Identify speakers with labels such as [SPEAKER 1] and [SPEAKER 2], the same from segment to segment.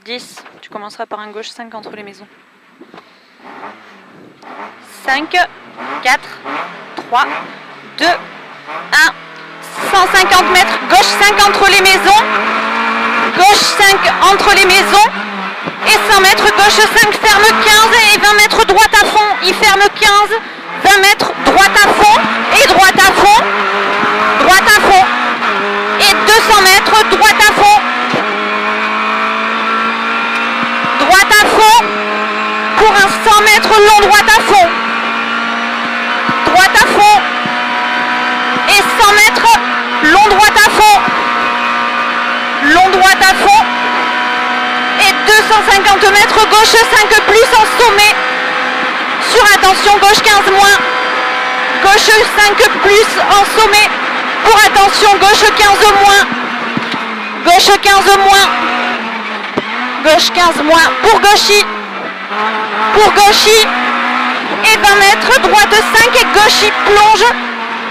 [SPEAKER 1] 10. Tu commenceras par un gauche 5 entre les maisons. 5, 4, 3, 2, 1. 150 mètres, gauche 5 entre les maisons. Gauche 5 entre les maisons. Et 100 mètres, gauche 5, ferme 15 et 20 mètres droite à fond. Il ferme 15, 20 mètres droite à fond et droite à fond. Droite à fond. Et 200 mètres, droite à fond. Droite à fond. Pour un 100 mètres long, droite à fond. Droite à fond. Et 100 mètres, long, droite à fond. Long, droite à fond. Et 250 mètres, gauche 5 plus en sommet. Sur attention, gauche 15 moins. Gauche 5 plus en sommet. Pour attention, gauche 15 moins. Gauche 15 moins. Gauche 15 moins. Pour gauchy. Pour gauchy. Et 20 mètres, droite 5 et gauchy plonge.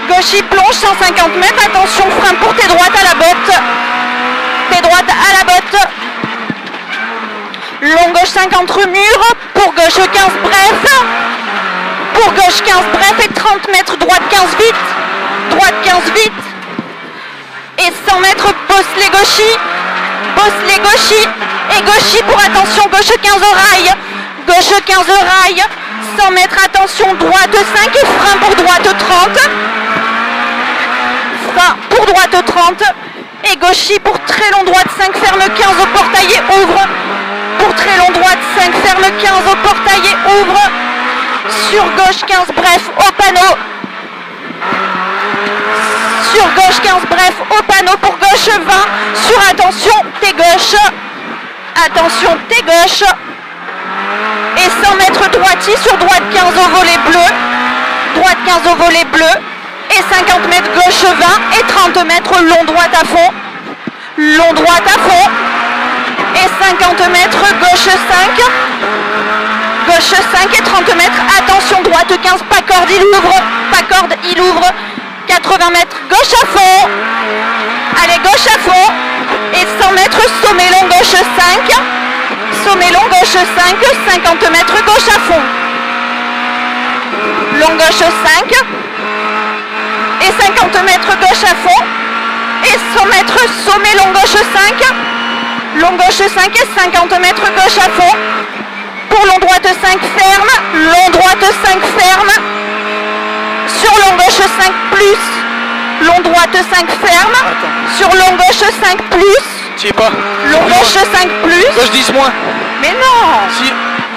[SPEAKER 1] Gauchy plonge 150 mètres. Attention, frein pour tes droites à la botte. Tes droites à la botte. Long gauche 5 entre murs. Pour gauche 15 bref. Pour gauche 15 bref et 30 mètres. Droite 15 vite. Droite 15 vite. Et 100 mètres, bosse les gauchis. Bosse les gauchis. Et gauchis pour attention, gauche 15 rail. Gauche 15 rail. 100 mètres, attention, droite 5 et frein pour droite 30. Frein pour droite 30. Et gauchis pour très long droite 5, ferme 15 au portail et ouvre. Pour très long droite 5, ferme 15 au portail et ouvre. Sur gauche 15 bref au panneau. Sur gauche 15 bref au panneau pour gauche 20. Sur attention, t'es gauche. Attention, t'es gauche. Et 100 mètres droitier sur droite 15 au volet bleu. Droite 15 au volet bleu. Et 50 mètres gauche 20 et 30 mètres long droite à fond. Long droite à fond. Et 50 mètres gauche 5. Gauche 5 et 30 mètres. Attention, droite 15, pas corde, il ouvre. Pas corde, il ouvre. 80 mètres gauche à fond. Allez, gauche à fond. Et 100 mètres sommet long gauche 5. Sommet long gauche 5. 50 mètres gauche à fond. Long gauche 5. Et 50 mètres gauche à fond. Et 100 mètres sommet long gauche 5. Long gauche 5 et 50 mètres gauche à fond. Pour long droite 5 ferme. Long droite 5 ferme. Sur long gauche 5 plus. Long droite 5 ferme.
[SPEAKER 2] Attends.
[SPEAKER 1] Sur long gauche 5 plus.
[SPEAKER 2] Tu sais pas.
[SPEAKER 1] Long gauche 5 plus.
[SPEAKER 2] Gauche 10 moins.
[SPEAKER 1] Mais non.
[SPEAKER 2] Si.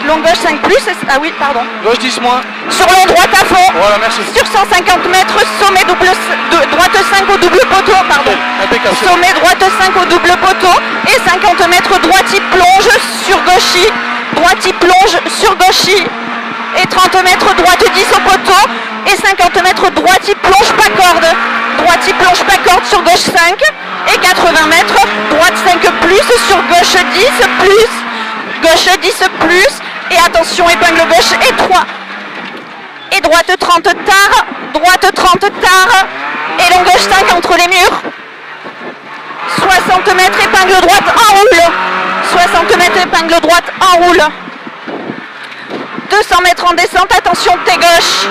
[SPEAKER 1] Long gauche 5 plus. Ah oui, pardon.
[SPEAKER 2] Gauche 10 moins.
[SPEAKER 1] Sur long droite à fond.
[SPEAKER 2] Voilà, merci.
[SPEAKER 1] Sur 150 mètres, sommet droite 5 au double poteau, pardon.
[SPEAKER 2] Impeccable.
[SPEAKER 1] Sommet droite 5 au double poteau. Et 50 mètres droite il plonge sur gauchy. Droite il plonge sur gauchy. Et 30 mètres droite 10 au poteau. Et 50 mètres droite il plonge pas corde. Droite il plonge pas corde sur gauche 5. Et 80 mètres droite 5 plus sur gauche 10 plus. Gauche 10 plus. Et attention, épingle gauche et 3. Et droite 30 tard. Droite 30 tard. Et long gauche 5 entre les murs. 60 mètres épingle droite en roule. 60 mètres épingle droite en roule. 200 mètres en descente, attention, t'es gauche.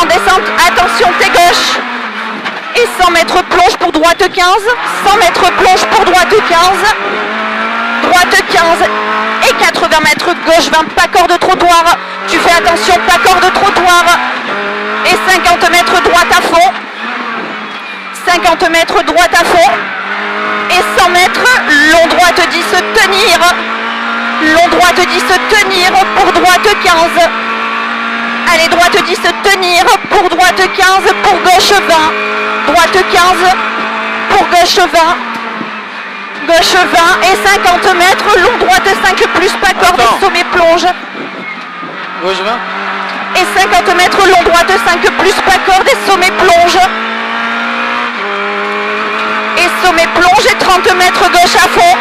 [SPEAKER 1] En descente, attention, t'es gauche. Et 100 mètres plonge pour droite 15. 100 mètres plonge pour droite 15. Droite 15. Et 80 mètres gauche 20, pas corde trottoir. Tu fais attention, pas corde trottoir. Et 50 mètres droite à fond. 50 mètres droite à fond. Et 100 mètres, long droite 10, tenir. Long droite 10, tenir pour droite 15. Allez, droite 10, tenir pour droite 15, pour gauche 20. Droite 15, pour gauche 20. Gauche 20 et 50 mètres, long droite 5 plus, pas corde, sommet plonge.
[SPEAKER 2] Gauche 20.
[SPEAKER 1] Et 50 mètres, long droite 5 plus, pas corde et sommet plonge. Et sommet plonge et 30 mètres gauche à fond.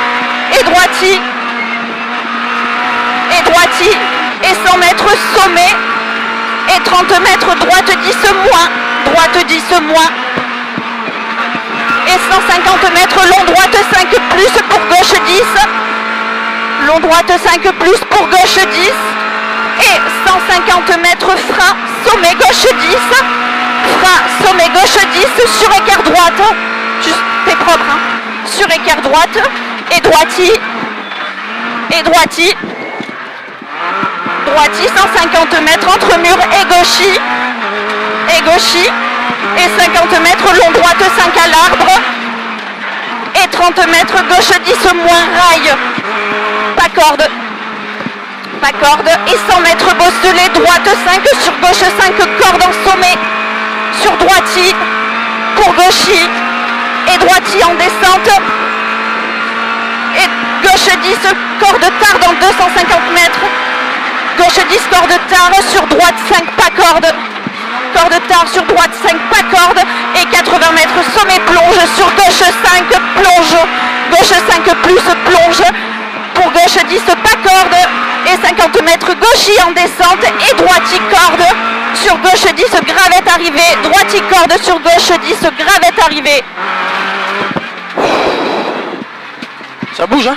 [SPEAKER 1] Et droiti. Et droiti. Et 100 mètres sommet. Et 30 mètres droite 10 moins. Droite 10 moins. Et 150 mètres long droite 5 plus pour gauche 10. droite 5 plus pour gauche 10. Et 150 mètres frein, sommet gauche 10. Frein, sommet gauche 10 sur écart droite. Juste, t'es propre, hein. Sur écart droite. Et droiti. Et droiti. Droiti, 150 mètres entre mur et gauchis. Et gauchis. Et 50 mètres long droite 5 à l'arbre. Et 30 mètres gauche 10 moins rail. Pas corde. Pas corde. Et 100 mètres bosselé droite 5 sur gauche 5 corde en sommet. Sur droiti. Pour gauchis. Et droiti en descente. Et gauche 10 corde tard dans 250 mètres. Gauche 10 corde tard sur droite 5 pas corde. Corde tard sur droite 5 pas corde. Et 80 mètres sommet plonge sur gauche 5 plonge. Gauche 5 plus plonge. Pour gauche 10 pas corde. Et 50 mètres gauchis en descente. Et droiti corde. Sur gauche 10 gravette arrivée. Droiti corde sur gauche 10 gravette arrivée.
[SPEAKER 2] Ça bouge, hein?